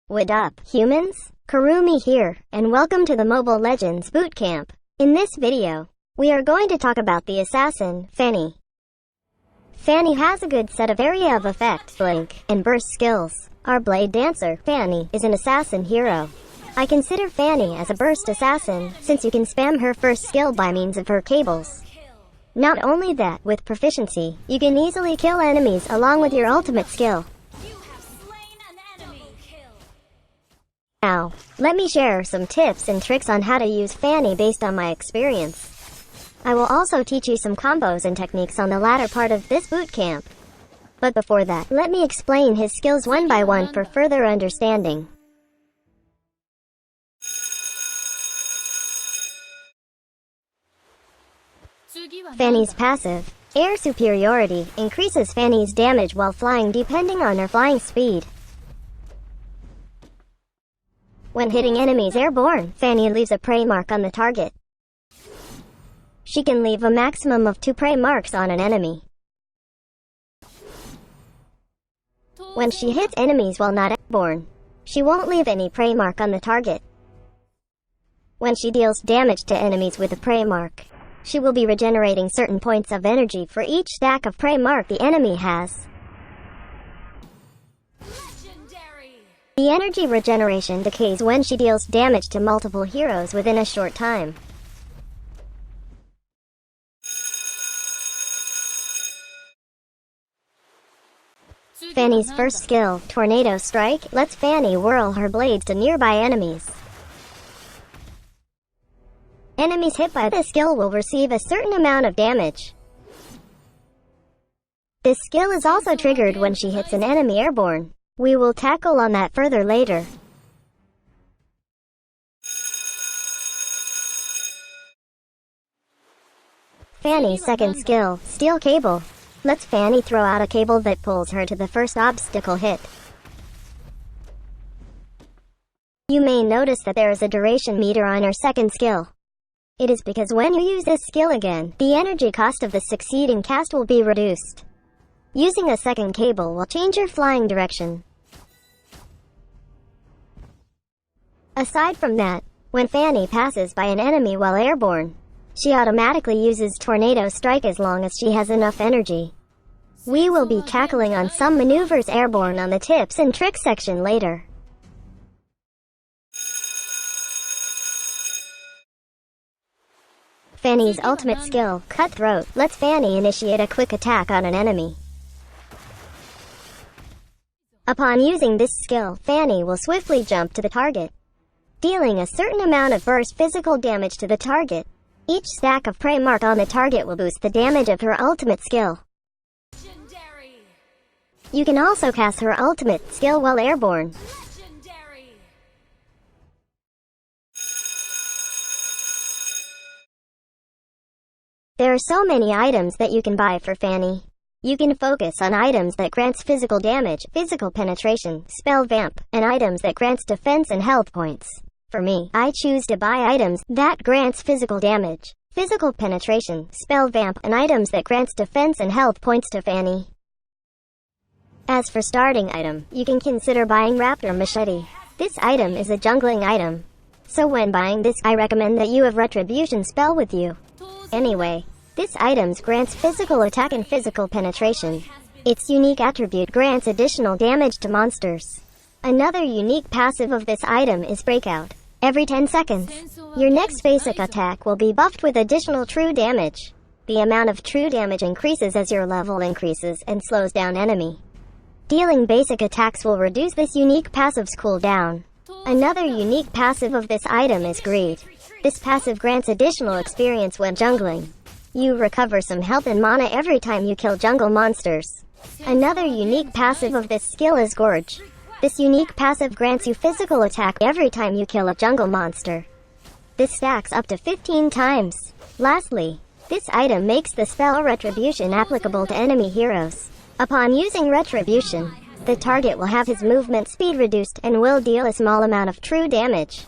What up, humans? Kurumi here, and welcome to the Mobile Legends Bootcamp. In this video, we are going to talk about the assassin, Fanny. Fanny has a good set of area of effect, blink, and burst skills. Our blade dancer, Fanny, is an assassin hero. I consider Fanny as a burst assassin, since you can spam her first skill by means of her cables. Not only that, with proficiency, you can easily kill enemies along with your ultimate skill. Now, let me share some tips and tricks on how to use Fanny based on my experience. I will also teach you some combos and techniques on the latter part of this bootcamp. But before that, let me explain his skills one by one for further understanding. Fanny's passive, Air Superiority, increases Fanny's damage while flying depending on her flying speed. When hitting enemies airborne, Fanny leaves a prey mark on the target. She can leave a maximum of 2 prey marks on an enemy. When she hits enemies while not airborne, she won't leave any prey mark on the target. When she deals damage to enemies with a prey mark, she will be regenerating certain points of energy for each stack of prey mark the enemy has. The energy regeneration decays when she deals damage to multiple heroes within a short time. Fanny's first skill, Tornado Strike, lets Fanny whirl her blades to nearby enemies. Enemies hit by this skill will receive a certain amount of damage. This skill is also triggered when she hits an enemy airborne. We will tackle on that further later. Fanny's second skill, Steel Cable, lets Fanny throw out a cable that pulls her to the first obstacle hit. You may notice that there is a duration meter on her second skill. It is because when you use this skill again, the energy cost of the succeeding cast will be reduced. Using a second cable will change your flying direction. Aside from that, when Fanny passes by an enemy while airborne, she automatically uses Tornado Strike as long as she has enough energy. We will be tackling on some maneuvers airborne on the tips and tricks section later. Fanny's ultimate skill, Cutthroat, lets Fanny initiate a quick attack on an enemy. Upon using this skill, Fanny will swiftly jump to the target, dealing a certain amount of burst physical damage to the target. Each stack of prey mark on the target will boost the damage of her ultimate skill. Legendary. You can also cast her ultimate skill while airborne. Legendary. There are so many items that you can buy for Fanny. You can focus on items that grants physical damage, physical penetration, spell vamp, and items that grants defense and health points. For me, I choose to buy items that grants physical damage, physical penetration, spell vamp, and items that grants defense and health points to Fanny. As for starting item, you can consider buying Raptor Machete. This item is a jungling item. So when buying this, I recommend that you have Retribution spell with you. Anyway, this item grants physical attack and physical penetration. Its unique attribute grants additional damage to monsters. Another unique passive of this item is Breakout. Every 10 seconds, your next basic attack will be buffed with additional true damage. The amount of true damage increases as your level increases and slows down enemy. Dealing basic attacks will reduce this unique passive's cooldown. Another unique passive of this item is Greed. This passive grants additional experience when jungling. You recover some health and mana every time you kill jungle monsters. Another unique passive of this skill is Gorge. This unique passive grants you physical attack every time you kill a jungle monster. This stacks up to 15 times. Lastly, This item makes the spell Retribution applicable to enemy heroes. Upon using Retribution, the target will have his movement speed reduced and will deal a small amount of true damage.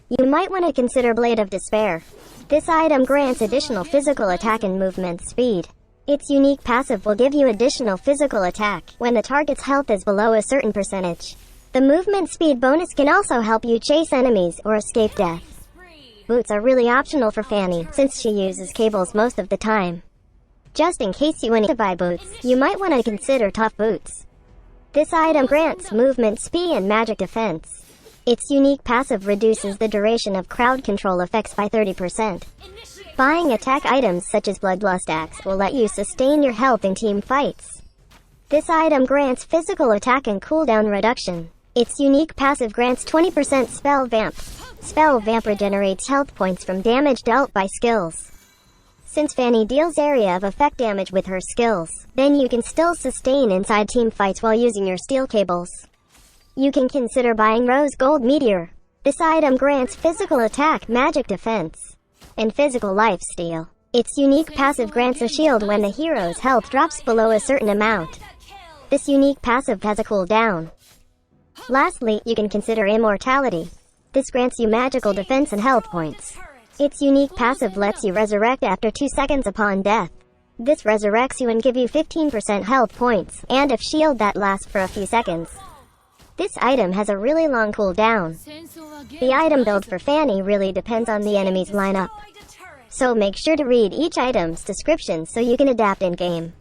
You might want to consider Blade of Despair. This item grants additional physical attack and movement speed. Its unique passive will give you additional physical attack when the target's health is below a certain percentage. The movement speed bonus can also help you chase enemies or escape death. Boots are really optional for Fanny, since she uses cables most of the time. Just in case you want to buy boots, you might want to consider Tough Boots. This item grants movement speed and magic defense. Its unique passive reduces the duration of crowd control effects by 30%. Buying attack items such as Bloodlust Axe will let you sustain your health in team fights. This item grants physical attack and cooldown reduction. Its unique passive grants 20% Spell Vamp. Spell Vamp regenerates health points from damage dealt by skills. Since Fanny deals area of effect damage with her skills, then you can still sustain inside team fights while using your steel cables. You can consider buying Rose Gold Meteor. This item grants physical attack, magic defense, and physical life steal. Its unique passive grants a shield when the hero's health drops below a certain amount. This unique passive has a cooldown. Lastly, you can consider Immortality. This grants you magical defense and health points. Its unique passive lets you resurrect after 2 seconds upon death. This resurrects you and give you 15% health points, and a shield that lasts for a few seconds. This item has a really long cooldown. The item build for Fanny really depends on the enemy's lineup. So make sure to read each item's description so you can adapt in-game.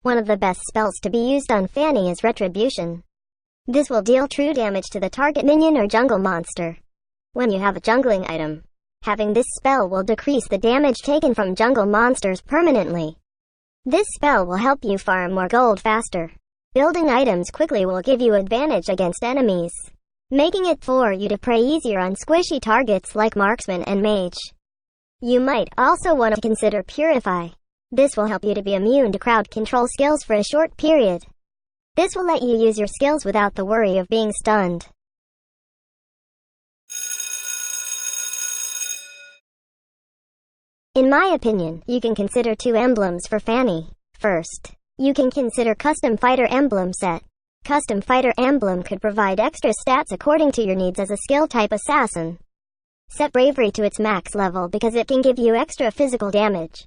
One of the best spells to be used on Fanny is Retribution. This will deal true damage to the target minion or jungle monster. When you have a jungling item, having this spell will decrease the damage taken from jungle monsters permanently. This spell will help you farm more gold faster. Building items quickly will give you advantage against enemies, making it for you to prey easier on squishy targets like marksman and mage. You might also want to consider Purify. This will help you to be immune to crowd control skills for a short period. This will let you use your skills without the worry of being stunned. In my opinion, you can consider 2 emblems for Fanny. First, you can consider Custom Fighter Emblem Set. Custom Fighter Emblem could provide extra stats according to your needs as a skill-type assassin. Set Bravery to its max level because it can give you extra physical damage.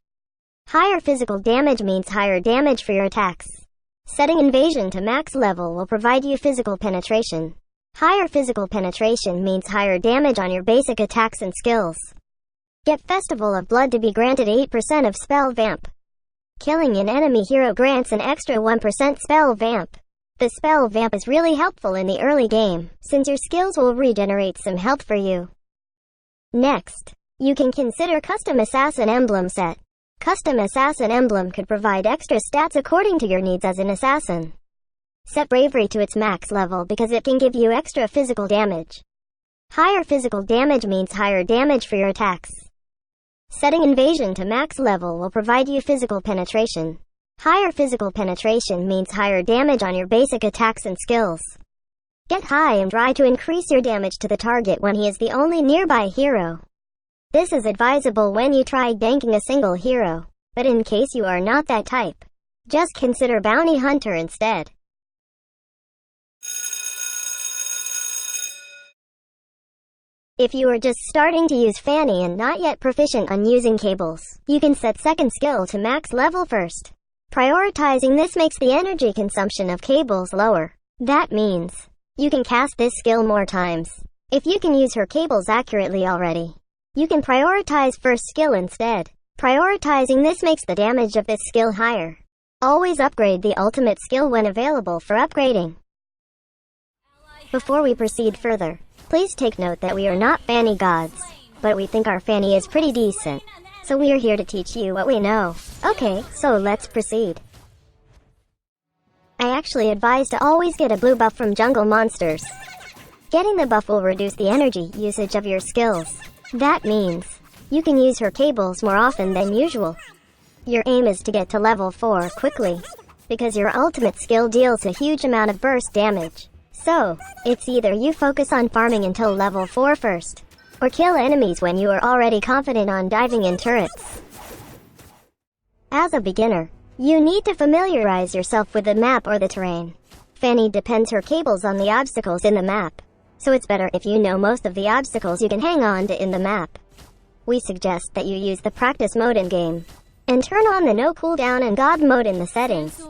Higher physical damage means higher damage for your attacks. Setting Invasion to max level will provide you physical penetration. Higher physical penetration means higher damage on your basic attacks and skills. Get Festival of Blood to be granted 8% of Spell Vamp. Killing an enemy hero grants an extra 1% Spell Vamp. The Spell Vamp is really helpful in the early game, since your skills will regenerate some health for you. Next, you can consider Custom Assassin Emblem Set. Custom Assassin Emblem could provide extra stats according to your needs as an assassin. Set Bravery to its max level because it can give you extra physical damage. Higher physical damage means higher damage for your attacks. Setting Invasion to max level will provide you physical penetration. Higher physical penetration means higher damage on your basic attacks and skills. Get High and Dry to increase your damage to the target when he is the only nearby hero. This is advisable when you try ganking a single hero, but in case you are not that type, just consider Bounty Hunter instead. If you are just starting to use Fanny and not yet proficient on using cables, you can set second skill to max level first. Prioritizing this makes the energy consumption of cables lower. That means you can cast this skill more times. If you can use her cables accurately already, you can prioritize first skill instead. Prioritizing this makes the damage of this skill higher. Always upgrade the ultimate skill when available for upgrading. Before we proceed further, please take note that we are not Fanny gods, but we think our Fanny is pretty decent. So we are here to teach you what we know. Okay, so let's proceed. I actually advise to always get a blue buff from jungle monsters. Getting the buff will reduce the energy usage of your skills. That means you can use her cables more often than usual. Your aim is to get to level 4 quickly, because your ultimate skill deals a huge amount of burst damage. So, it's either you focus on farming until level 4 first, or kill enemies when you are already confident on diving in turrets. As a beginner, you need to familiarize yourself with the map or the terrain. Fanny depends her cables on the obstacles in the map, so it's better if you know most of the obstacles you can hang on to in the map. We suggest that you use the practice mode in-game, and turn on the no cooldown and God mode in the settings.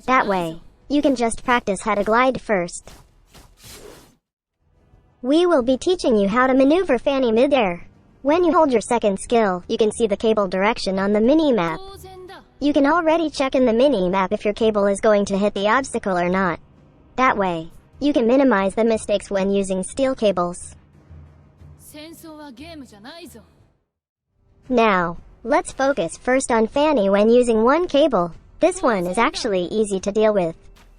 That way, you can just practice how to glide first. We will be teaching you how to maneuver Fanny Midair. When you hold your second skill, you can see the cable direction on the mini-map. You can already check in the mini-map if your cable is going to hit the obstacle or not. That way, you can minimize the mistakes when using steel cables. Now, let's focus first on Fanny when using one cable. This one is actually easy to deal with.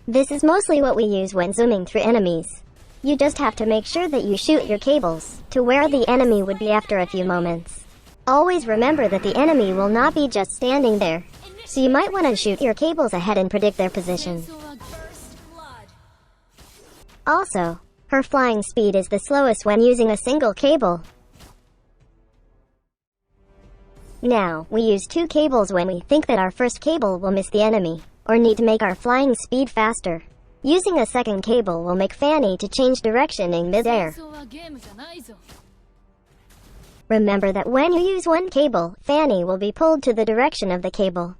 This is mostly what we use when zooming through enemies. You just have to make sure that you shoot your cables to where the enemy would be after a few moments. Always remember that the enemy will not be just standing there, so you might want to shoot your cables ahead and predict their position. Also, her flying speed is the slowest when using a single cable. Now, we use 2 cables when we think that our first cable will miss the enemy, or need to make our flying speed faster. Using a second cable will make Fanny to change direction in midair. Remember that when you use one cable, Fanny will be pulled to the direction of the cable.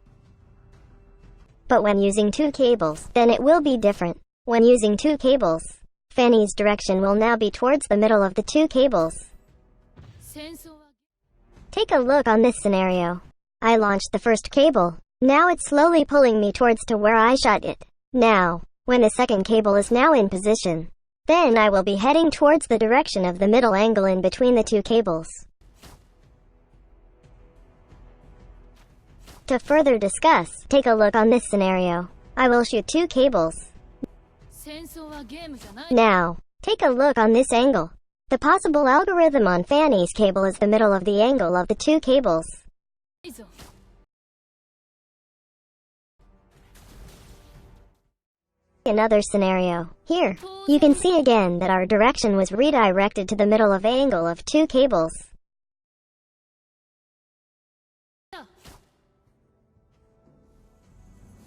But when using 2 cables, then it will be different. When using 2 cables, Fanny's direction will now be towards the middle of the 2 cables. Take a look on this scenario. I launched the first cable. Now it's slowly pulling me towards to where I shot it. Now, when the second cable is now in position, then I will be heading towards the direction of the middle angle in between the 2 cables. To further discuss, take a look on this scenario. I will shoot 2 cables. Now, take a look on this angle. The possible algorithm on Fanny's cable is the middle of the angle of the 2 cables. Another scenario. Here, you can see again that our direction was redirected to the middle of angle of 2 cables.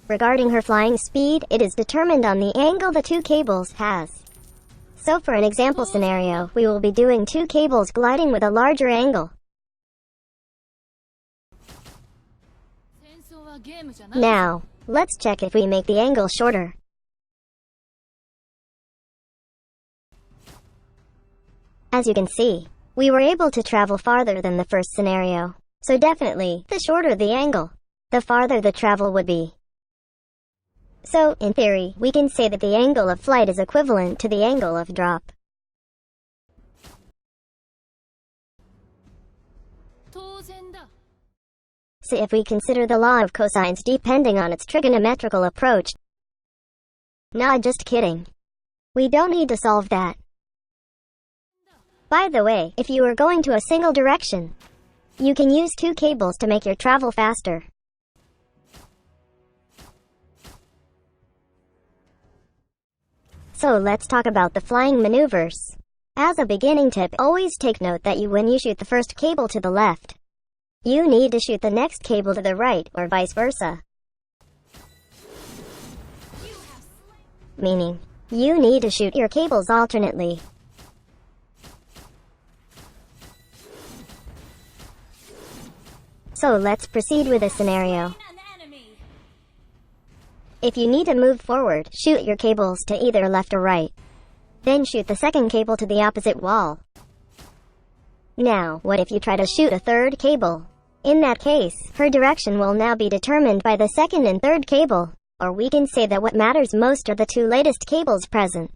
Regarding her flying speed, it is determined on the angle the 2 cables has. So for an example scenario, we will be doing 2 cables gliding with a larger angle. Now, let's check if we make the angle shorter. As you can see, we were able to travel farther than the first scenario. So definitely, the shorter the angle, the farther the travel would be. So, in theory, we can say that the angle of flight is equivalent to the angle of drop. So if we consider the law of cosines depending on its trigonometrical approach. Nah, just kidding. We don't need to solve that. By the way, if you are going to a single direction, you can use 2 cables to make your travel faster. So let's talk about the flying maneuvers. As a beginning tip, always take note that when you shoot the first cable to the left, you need to shoot the next cable to the right, or vice versa. Meaning, you need to shoot your cables alternately. So let's proceed with a scenario. If you need to move forward, shoot your cables to either left or right. Then shoot the second cable to the opposite wall. Now, what if you try to shoot a third cable? In that case, her direction will now be determined by the second and third cable. Or we can say that what matters most are the 2 latest cables present.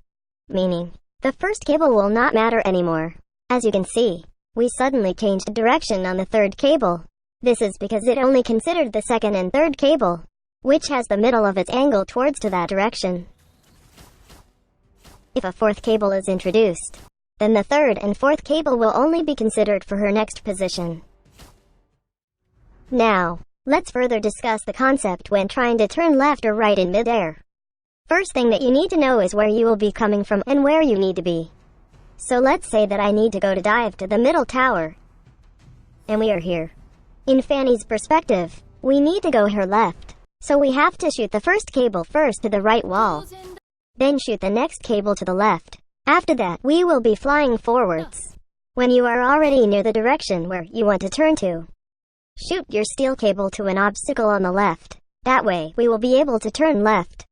Meaning, the first cable will not matter anymore. As you can see, we suddenly changed direction on the third cable. This is because it only considered the second and third cable, which has the middle of its angle towards to that direction. If a 4th cable is introduced, then the 3rd and 4th cable will only be considered for her next position. Now, let's further discuss the concept when trying to turn left or right in midair. First thing that you need to know is where you will be coming from and where you need to be. So let's say that I need to go to dive to the middle tower. And we are here. In Fanny's perspective, we need to go her left. So we have to shoot the first cable first to the right wall. Then shoot the next cable to the left. After that, we will be flying forwards. When you are already near the direction where you want to turn to, shoot your steel cable to an obstacle on the left. That way, we will be able to turn left.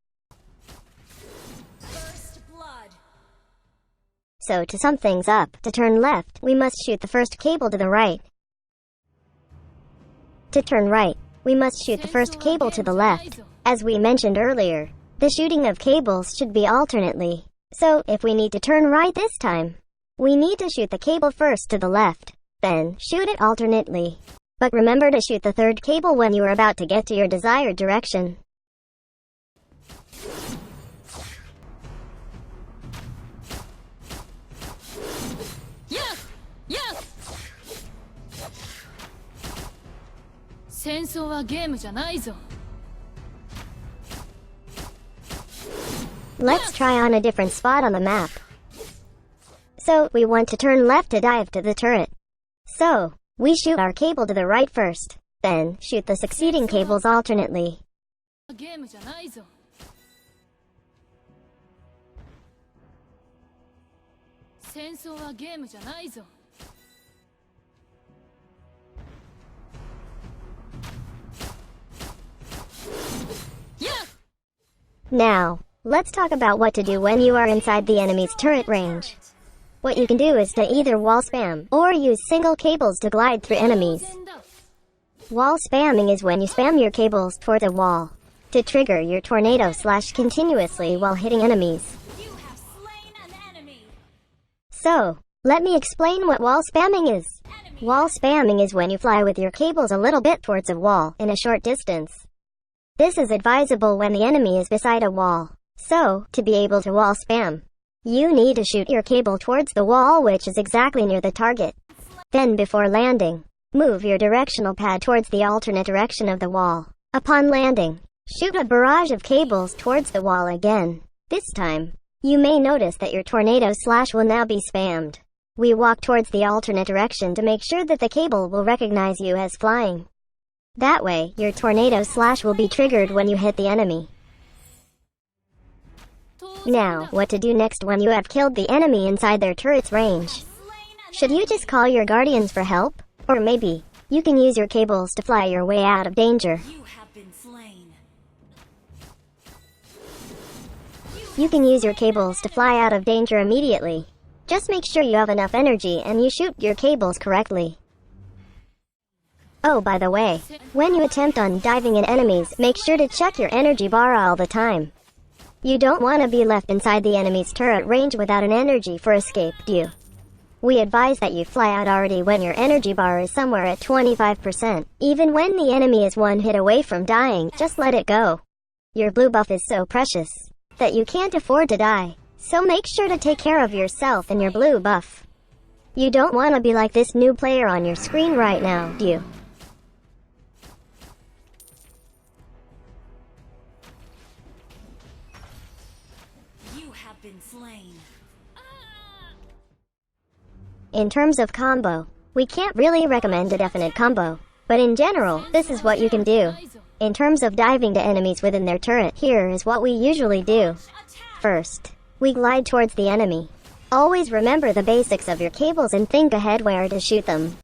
So to sum things up, to turn left, we must shoot the first cable to the right. To turn right, we must shoot the first cable to the left. As we mentioned earlier, the shooting of cables should be alternately. So, if we need to turn right this time, we need to shoot the cable first to the left, then shoot it alternately. But remember to shoot the third cable when you are about to get to your desired direction. Let's try on a different spot on the map. So, we want to turn left to dive to the turret. So, we shoot our cable to the right first, then shoot the succeeding cables alternately. Now, let's talk about what to do when you are inside the enemy's turret range. What you can do is to either wall spam or use single cables to glide through enemies. Wall spamming is when you spam your cables toward a wall to trigger your tornado slash continuously while hitting enemies. So, let me explain what wall spamming is. Wall spamming is when you fly with your cables a little bit towards a wall in a short distance. This is advisable when the enemy is beside a wall. So, to be able to wall spam, you need to shoot your cable towards the wall which is exactly near the target. Then before landing, move your directional pad towards the alternate direction of the wall. Upon landing, shoot a barrage of cables towards the wall again. This time, you may notice that your tornado slash will now be spammed. We walk towards the alternate direction to make sure that the cable will recognize you as flying. That way, your tornado slash will be triggered when you hit the enemy. Now, what to do next when you have killed the enemy inside their turret's range? Should you just call your guardians for help? Or maybe, you can use your cables to fly your way out of danger. You can use your cables to fly out of danger immediately. Just make sure you have enough energy and you shoot your cables correctly. Oh, by the way, when you attempt on diving in enemies, make sure to check your energy bar all the time. You don't want to be left inside the enemy's turret range without an energy for escape, do you? We advise that you fly out already when your energy bar is somewhere at 25%. Even when the enemy is one hit away from dying, just let it go. Your blue buff is so precious that you can't afford to die. So make sure to take care of yourself and your blue buff. You don't want to be like this new player on your screen right now, do you? In terms of combo, we can't really recommend a definite combo, but in general, this is what you can do. In terms of diving to enemies within their turret, here is what we usually do. First, we glide towards the enemy. Always remember the basics of your cables and think ahead where to shoot them.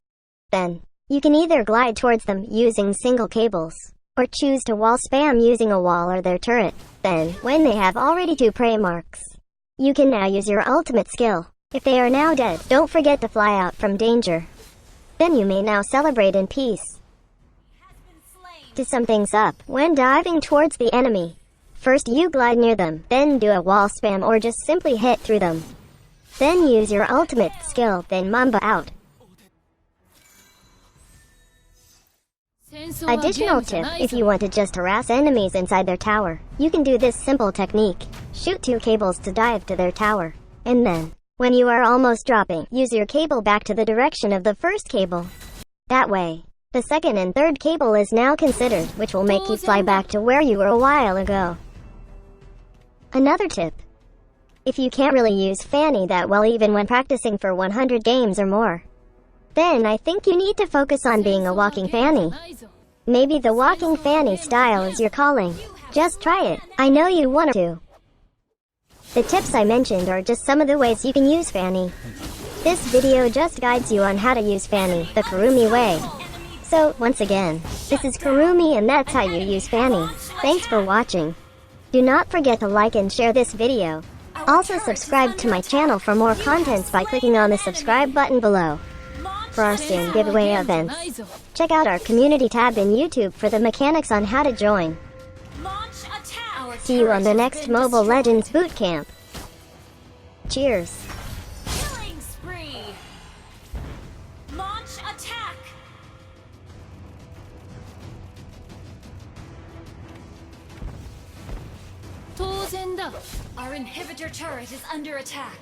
Then, you can either glide towards them using single cables, or choose to wall spam using a wall or their turret. Then, when they have already 2 prey marks, you can now use your ultimate skill. If they are now dead, don't forget to fly out from danger. Then you may now celebrate in peace. To sum things up, when diving towards the enemy, first you glide near them, then do a wall spam or just simply hit through them. Then use your ultimate skill, then Mamba out. Additional tip, if you want to just harass enemies inside their tower, you can do this simple technique. Shoot 2 cables to dive to their tower, and then, when you are almost dropping, use your cable back to the direction of the first cable. That way, the second and third cable is now considered, which will make you fly back to where you were a while ago. Another tip. If you can't really use Fanny that well even when practicing for 100 games or more, then I think you need to focus on being a walking Fanny. Maybe the walking Fanny style is your calling. Just try it. I know you want to. The tips I mentioned are just some of the ways you can use Fanny. This video just guides you on how to use Fanny the Kurumi way. So, once again, this is Kurumi and that's how you use Fanny. Thanks for watching. Do not forget to like and share this video. Also subscribe to my channel for more contents by clicking on the subscribe button below. For our soon giveaway events, check out our community tab in YouTube for the mechanics on how to join. See you on the next Mobile Legends Bootcamp. Cheers. Killing spree. Launch attack. Our inhibitor turret is under attack.